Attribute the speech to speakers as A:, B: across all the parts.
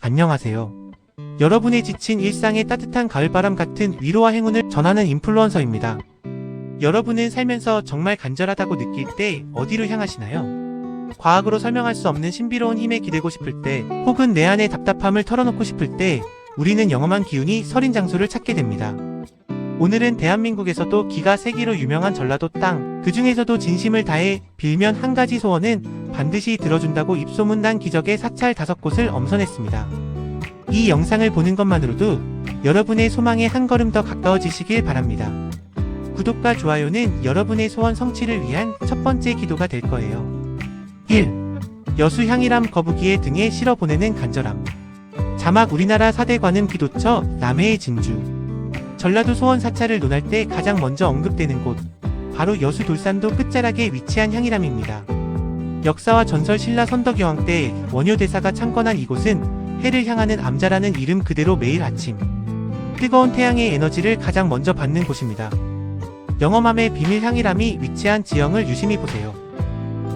A: 안녕하세요. 여러분의 지친 일상에 따뜻한 가을바람 같은 위로와 행운을 전하는 인플루언서입니다. 여러분은 살면서 정말 간절하다고 느낄 때 어디로 향하시나요? 과학으로 설명할 수 없는 신비로운 힘에 기대고 싶을 때, 혹은 내 안의 답답함을 털어놓고 싶을 때 우리는 영험한 기운이 서린 장소를 찾게 됩니다. 오늘은 대한민국에서도 기가 세기로 유명한 전라도 땅, 그 중에서도 진심을 다해 빌면 한 가지 소원은 반드시 들어준다고 입소문난 기적의 사찰 5곳을 엄선했습니다. 이 영상을 보는 것만으로도 여러분의 소망에 한 걸음 더 가까워지시길 바랍니다. 구독과 좋아요는 여러분의 소원 성취를 위한 첫 번째 기도가 될 거예요. 1. 여수 향이람 거북이의 등에 실어 보내는 간절함. 자막 우리나라 4대 관음 기도처 남해의 진주. 전라도 소원 사찰을 논할 때 가장 먼저 언급되는 곳, 바로 여수 돌산도 끝자락에 위치한 향이람입니다. 역사와 전설 신라 선덕여왕 때 원효 대사가 창건한 이곳은 해를 향하는 암자라는 이름 그대로 매일 아침 뜨거운 태양의 에너지를 가장 먼저 받는 곳입니다. 영험함의 비밀 향이람이 위치한 지형을 유심히 보세요.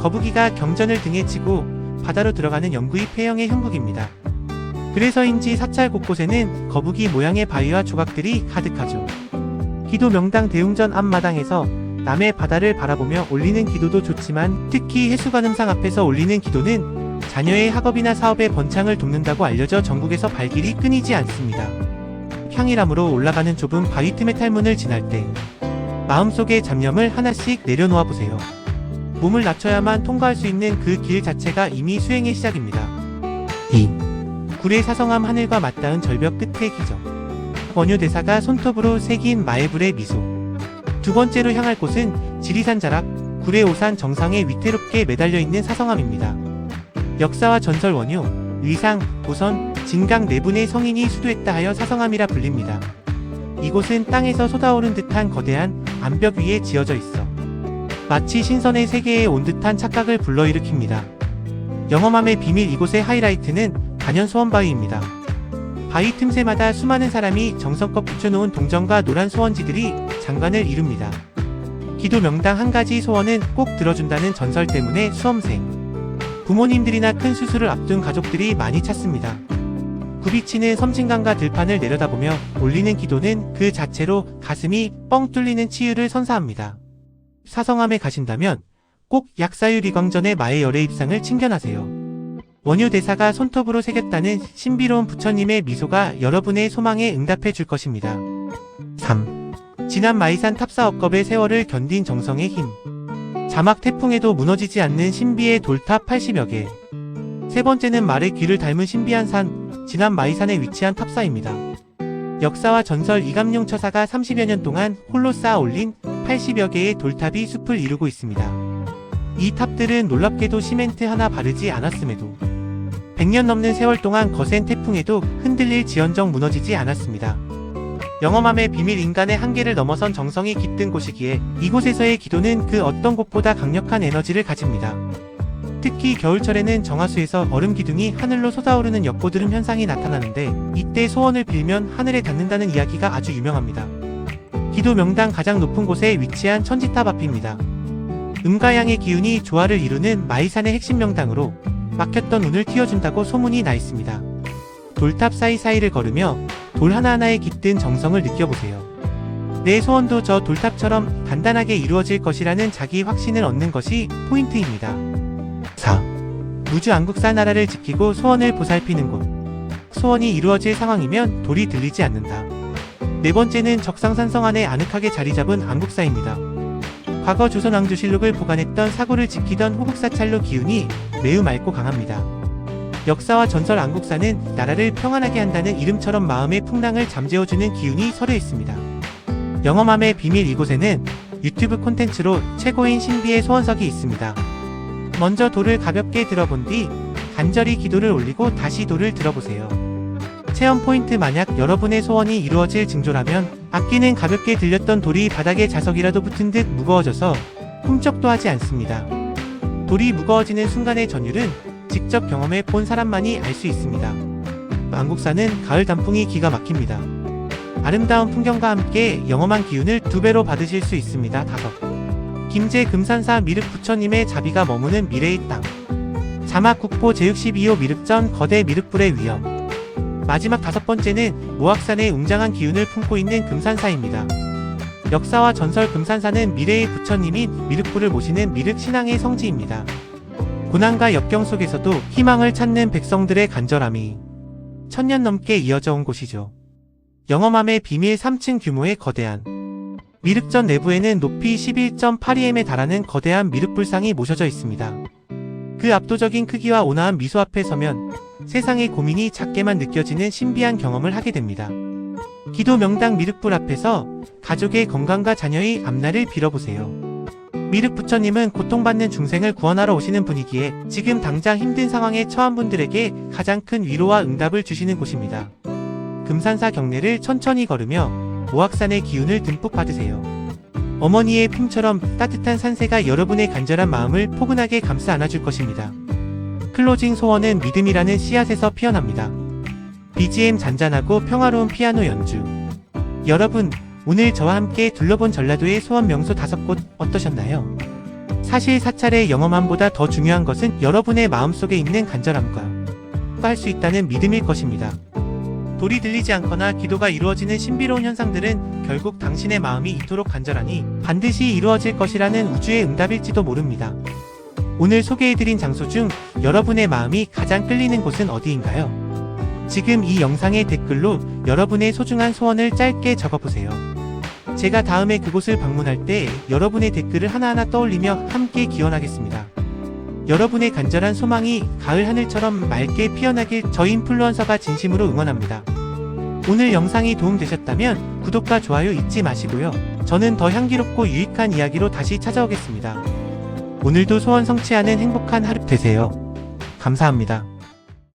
A: 거북이가 경전을 등에 지고 바다로 들어가는 영구히 폐영의 형국입니다. 그래서인지 사찰 곳곳에는 거북이 모양의 바위와 조각들이 가득하죠. 기도 명당 대웅전 앞마당에서 남해 바다를 바라보며 올리는 기도도 좋지만 특히 해수관음상 앞에서 올리는 기도는 자녀의 학업이나 사업의 번창을 돕는다고 알려져 전국에서 발길이 끊이지 않습니다. 향이람으로 올라가는 좁은 바위 틈의 탈문을 지날 때 마음속의 잡념을 하나씩 내려놓아 보세요. 몸을 낮춰야만 통과할 수 있는 그 길 자체가 이미 수행의 시작입니다. 2. 굴의 사성함 하늘과 맞닿은 절벽 끝의 기적. 원효 대사가 손톱으로 새긴 마애불의 미소. 두 번째로 향할 곳은 지리산 자락, 굴의 오산 정상에 위태롭게 매달려 있는 사성함입니다. 역사와 전설 원효, 의상, 도선, 진강 4분의 성인이 수도했다 하여 사성함이라 불립니다. 이곳은 땅에서 솟아오른 듯한 거대한 암벽 위에 지어져 있어 마치 신선의 세계에 온 듯한 착각을 불러일으킵니다. 영험함의 비밀 이곳의 하이라이트는 단연 소원바위입니다. 바위 틈새마다 수많은 사람이 정성껏 붙여놓은 동전과 노란 소원지들이 장관을 이룹니다. 기도 명당 한 가지 소원은 꼭 들어준다는 전설 때문에 수험생, 부모님들이나 큰 수술을 앞둔 가족들이 많이 찾습니다. 굽이치는 섬진강과 들판을 내려다보며 올리는 기도는 그 자체로 가슴이 뻥 뚫리는 치유를 선사합니다. 사성함에 가신다면 꼭 약사유리광전의 마의 열애 입상을 챙겨나세요. 원효 대사가 손톱으로 새겼다는 신비로운 부처님의 미소가 여러분의 소망에 응답해 줄 것입니다. 3. 지난 마이산 탑사 억겁의 세월을 견딘 정성의 힘. 자막 태풍에도 무너지지 않는 신비의 돌탑 80여 개. 세 번째는 말의 귀를 닮은 신비한 산, 지난 마이산에 위치한 탑사입니다. 역사와 전설 이감룡 처사가 30여 년 동안 홀로 쌓아 올린 80여 개의 돌탑이 숲을 이루고 있습니다. 이 탑들은 놀랍게도 시멘트 하나 바르지 않았음에도 100년 넘는 세월 동안 거센 태풍에도 흔들릴 지언정 무너지지 않았습니다. 영험함의 비밀 인간의 한계를 넘어선 정성이 깃든 곳이기에 이곳에서의 기도는 그 어떤 곳보다 강력한 에너지를 가집니다. 특히 겨울철에는 정화수에서 얼음 기둥이 하늘로 솟아오르는 역고드름 현상이 나타나는데 이때 소원을 빌면 하늘에 닿는다는 이야기가 아주 유명합니다. 기도 명당 가장 높은 곳에 위치한 천지탑 앞입니다. 음과 양의 기운이 조화를 이루는 마이산의 핵심 명당으로 막혔던 운을 틔워준다고 소문이 나 있습니다. 돌탑 사이사이를 걸으며 돌 하나하나에 깃든 정성을 느껴보세요. 내 소원도 저 돌탑처럼 단단하게 이루어질 것이라는 자기 확신을 얻는 것이 포인트입니다. 4. 무주 안국사 나라를 지키고 소원을 보살피는 곳. 소원이 이루어질 상황이면 돌이 들리지 않는다. 네 번째는 적상산성 안에 아늑하게 자리잡은 안국사입니다. 과거 조선 왕조실록을 보관했던 사고를 지키던 호국사찰로 기운이 매우 맑고 강합니다. 역사와 전설 안국사는 나라를 평안하게 한다는 이름처럼 마음의 풍랑을 잠재워주는 기운이 서려 있습니다. 영험함의 비밀 이곳에는 유튜브 콘텐츠로 최고인 신비의 소원석이 있습니다. 먼저 돌을 가볍게 들어본 뒤 간절히 기도를 올리고 다시 돌을 들어보세요. 체험 포인트 만약 여러분의 소원이 이루어질 징조라면 악기는 가볍게 들렸던 돌이 바닥에 자석이라도 붙은 듯 무거워져서 훔쩍도 하지 않습니다. 돌이 무거워지는 순간의 전율은 직접 경험해 본 사람만이 알 수 있습니다. 안국사는 가을 단풍이 기가 막힙니다. 아름다운 풍경과 함께 영험한 기운을 2배로 받으실 수 있습니다. 5. 김제 금산사 미륵 부처님의 자비가 머무는 미래의 땅. 자막 국보 제62호 미륵전 거대 미륵불의 위엄. 마지막 5번째는 모악산의 웅장한 기운을 품고 있는 금산사입니다. 역사와 전설 금산사는 미래의 부처님인 미륵부를 모시는 미륵 신앙의 성지입니다. 고난과 역경 속에서도 희망을 찾는 백성들의 간절함이 천년 넘게 이어져 온 곳이죠. 영험함의 비밀 3층 규모의 거대한 미륵전 내부에는 높이 11.8m에 달하는 거대한 미륵불상이 모셔져 있습니다. 그 압도적인 크기와 온화한 미소 앞에 서면 세상의 고민이 작게만 느껴지는 신비한 경험을 하게 됩니다. 기도 명당 미륵불 앞에서 가족의 건강과 자녀의 앞날을 빌어보세요. 미륵 부처님은 고통받는 중생을 구원하러 오시는 분이기에 지금 당장 힘든 상황에 처한 분들에게 가장 큰 위로와 응답을 주시는 곳입니다. 금산사 경내를 천천히 걸으며 모악산의 기운을 듬뿍 받으세요. 어머니의 품처럼 따뜻한 산세가 여러분의 간절한 마음을 포근하게 감싸 안아줄 것입니다. 클로징 소원은 믿음이라는 씨앗에서 피어납니다. BGM 잔잔하고 평화로운 피아노 연주. 여러분, 오늘 저와 함께 둘러본 전라도의 소원 명소 5곳 어떠셨나요? 사실 사찰의 영험함보다 더 중요한 것은 여러분의 마음속에 있는 간절함과 할 수 있다는 믿음일 것입니다. 돌이 들리지 않거나 기도가 이루어지는 신비로운 현상들은 결국 당신의 마음이 이토록 간절하니 반드시 이루어질 것이라는 우주의 응답일지도 모릅니다. 오늘 소개해드린 장소 중 여러분의 마음이 가장 끌리는 곳은 어디인가요? 지금 이 영상의 댓글로 여러분의 소중한 소원을 짧게 적어보세요. 제가 다음에 그곳을 방문할 때 여러분의 댓글을 하나하나 떠올리며 함께 기원하겠습니다. 여러분의 간절한 소망이 가을 하늘처럼 맑게 피어나길 저희 인플루언서가 진심으로 응원합니다. 오늘 영상이 도움되셨다면 구독과 좋아요 잊지 마시고요. 저는 더 향기롭고 유익한 이야기로 다시 찾아오겠습니다. 오늘도 소원 성취하는 행복한 하루 되세요. 감사합니다.